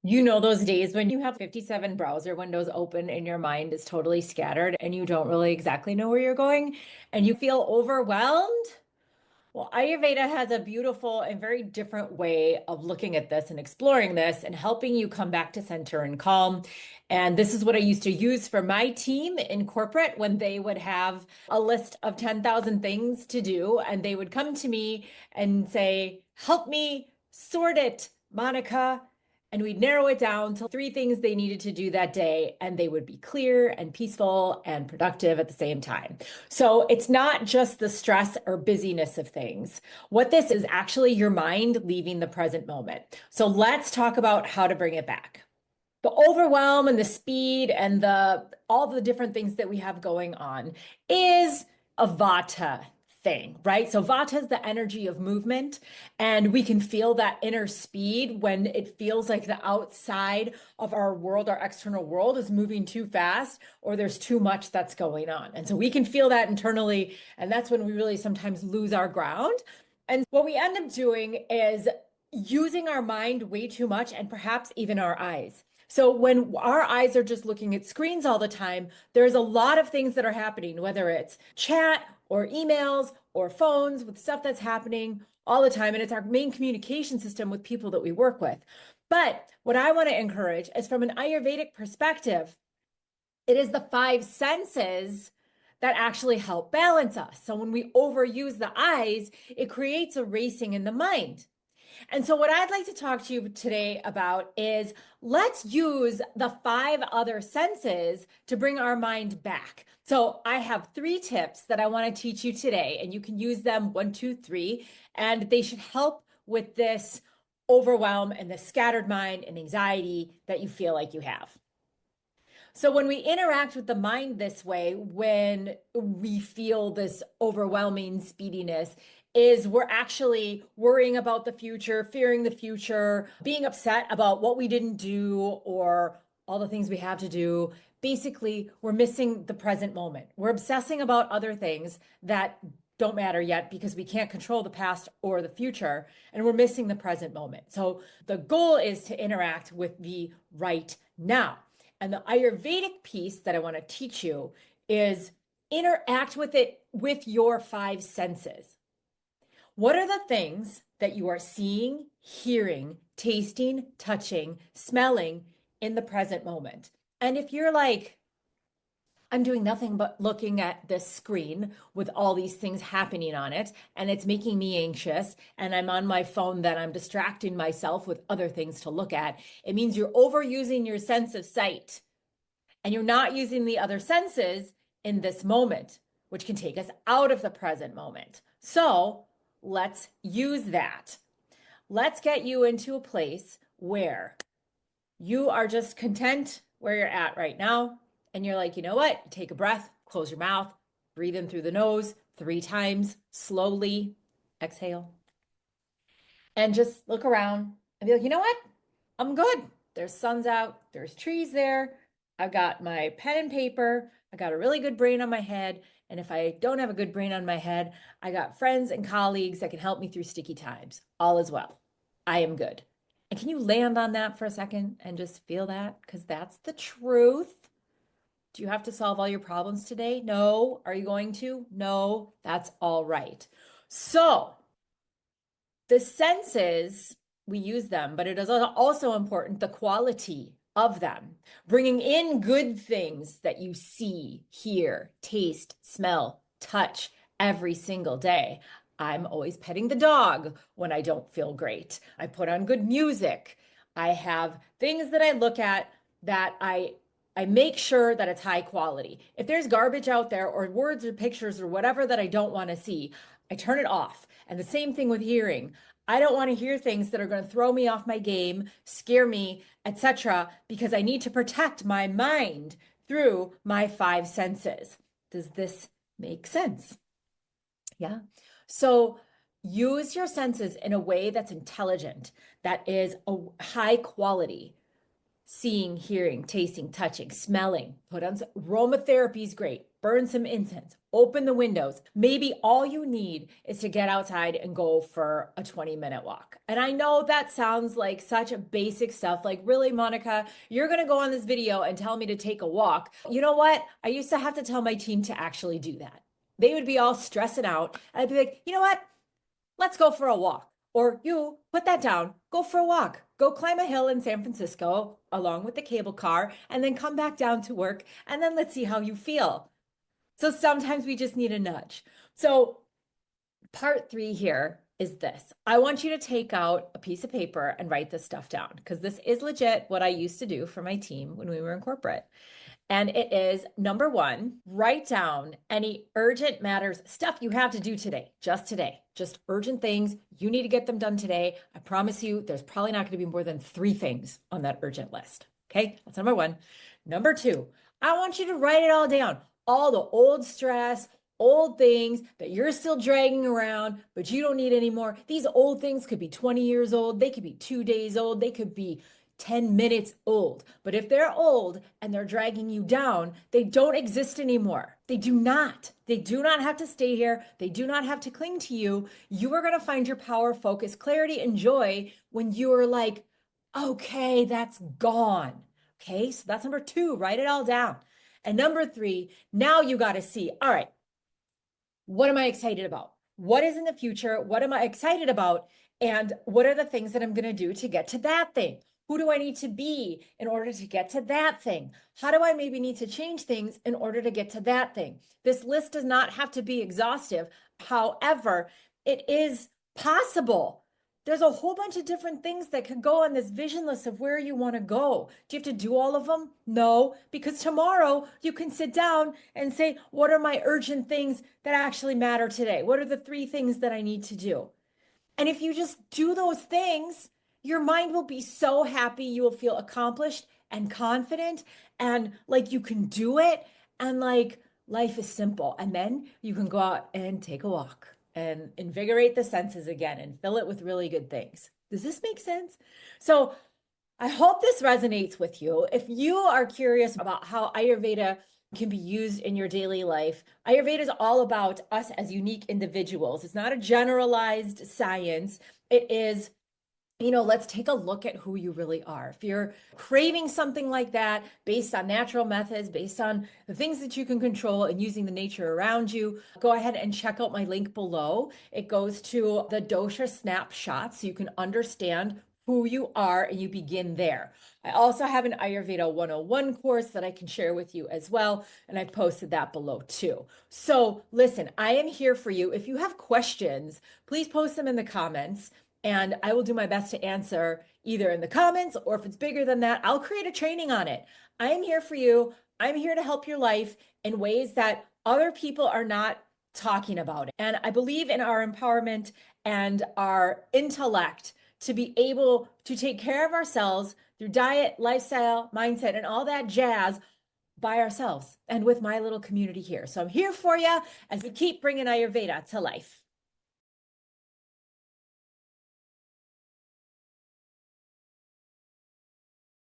You know those days when you have 57 browser windows open and your mind is totally scattered and you don't really exactly know where you're going and you feel overwhelmed? Well, Ayurveda has a beautiful and very different way of looking at this and exploring this and helping you come back to center and calm. And this is what I used to use for my team in corporate when they would have a list of 10,000 things to do. And they would come to me and say, help me sort it, Monica. And we'd narrow it down to three things they needed to do that day, and they would be clear and peaceful and productive at the same time. So it's not just the stress or busyness of things. What this is actually your mind leaving the present moment. So let's talk about how to bring it back. The overwhelm and the speed and the all the different things that we have going on is a Vata thing, right? So Vata is the energy of movement, and we can feel that inner speed when it feels like the outside of our world, our external world, is moving too fast or there's too much that's going on. And so we can feel that internally, and that's when we really sometimes lose our ground. And what we end up doing is using our mind way too much and perhaps even our eyes. So when our eyes are just looking at screens all the time, there's a lot of things that are happening, whether it's chat or emails or phones with stuff that's happening all the time. And it's our main communication system with people that we work with. But what I want to encourage is from an Ayurvedic perspective, it is the five senses that actually help balance us. So when we overuse the eyes, it creates a racing in the mind. And so, what I'd like to talk to you today about is let's use the five other senses to bring our mind back. So, I have three tips that I want to teach you today, and you can use them one, two, three, and they should help with this overwhelm and the scattered mind and anxiety that you feel like you have. So when we interact with the mind this way, when we feel this overwhelming speediness, is we're actually worrying about the future, fearing the future, being upset about what we didn't do or all the things we have to do. Basically, we're missing the present moment. We're obsessing about other things that don't matter yet because we can't control the past or the future, and we're missing the present moment. So the goal is to interact with the right now. And the Ayurvedic piece that I want to teach you is interact with it with your five senses. What are the things that you are seeing, hearing, tasting, touching, smelling in the present moment? And if you're like, I'm doing nothing but looking at this screen with all these things happening on it, and it's making me anxious, and I'm on my phone, that I'm distracting myself with other things to look at, it means you're overusing your sense of sight and you're not using the other senses in this moment, which can take us out of the present moment. So let's use that. Let's get you into a place where you are just content where you're at right now. And you're like, you know what? Take a breath, close your mouth, breathe in through the nose 3 times, slowly exhale, and just look around and be like, you know what? I'm good. There's sun's out, there's trees there. I've got my pen and paper. I got a really good brain on my head. And if I don't have a good brain on my head, I got friends and colleagues that can help me through sticky times. All is well. I am good. And can you land on that for a second and just feel that? Because that's the truth. Do you have to solve all your problems today? No. Are you going to? No. That's all right. So, the senses, we use them, but it is also important the quality of them, bringing in good things that you see, hear, taste, smell, touch every single day. I'm always petting the dog when I don't feel great. I put on good music. I have things that I look at that I make sure that it's high quality. If there's garbage out there or words or pictures or whatever that I don't want to see, I turn it off. And the same thing with hearing. I don't want to hear things that are going to throw me off my game, scare me, etc., because I need to protect my mind through my five senses. Does this make sense? Yeah. So use your senses in a way that's intelligent, that is a high quality. Seeing, hearing, tasting, touching, smelling. Put on aromatherapy is great. burn some incense, open the windows. Maybe all you need is to get outside and go for a 20-minute walk. And I know that sounds like such a basic stuff. Like, really, Monica, you're going to go on this video and tell me to take a walk. You know what? I used to have to tell my team to actually do that. They would be all stressing out. I'd be like, you know what? Let's go for a walk. Or you put that down, go for a walk, go climb a hill in San Francisco along with the cable car, and then come back down to work. And then let's see how you feel. So sometimes we just need a nudge. So part 3 here is this. I want you to take out a piece of paper and write this stuff down, because this is legit what I used to do for my team when we were in corporate. And it is number 1, write down any urgent matters, stuff you have to do today, just urgent things. You need to get them done today. I promise you, there's probably not going to be more than 3 things on that urgent list. Okay, that's number 1. Number 2, I want you to write it all down. All the old stress, old things that you're still dragging around, but you don't need anymore. These old things could be 20 years old. They could be 2 days old. They could be 10 minutes old. But if they're old and they're dragging you down, they don't exist anymore. They do not. They do not have to stay here. They do not have to cling to you. You are going to find your power, focus, clarity, and joy when you are like, okay, that's gone. Okay, so that's number 2. Write it all down. And number 3, now you got to see, all right, what am I excited about? What is in the future? What am I excited about? And what are the things that I'm going to do to get to that thing? Who do I need to be in order to get to that thing? How do I maybe need to change things in order to get to that thing? This list does not have to be exhaustive. However, it is possible. There's a whole bunch of different things that could go on this vision list of where you want to go. Do you have to do all of them? No, because tomorrow you can sit down and say, what are my urgent things that actually matter today? What are the 3 things that I need to do? And if you just do those things, your mind will be so happy. You will feel accomplished and confident and like you can do it. And like life is simple. And then you can go out and take a walk and invigorate the senses again and fill it with really good things. Does this make sense? So I hope this resonates with you. If you are curious about how Ayurveda can be used in your daily life, Ayurveda is all about us as unique individuals. It's not a generalized science. It is, let's take a look at who you really are. If you're craving something like that based on natural methods, based on the things that you can control and using the nature around you, go ahead and check out my link below. It goes to the dosha snapshot so you can understand who you are and you begin there. I also have an Ayurveda 101 course that I can share with you as well, and I posted that below too. So listen, I am here for you. If you have questions, please post them in the comments. And I will do my best to answer either in the comments, or if it's bigger than that, I'll create a training on it. I am here for you. I'm here to help your life in ways that other people are not talking about it. And I believe in our empowerment and our intellect to be able to take care of ourselves through diet, lifestyle, mindset, and all that jazz by ourselves and with my little community here. So I'm here for you as we keep bringing Ayurveda to life.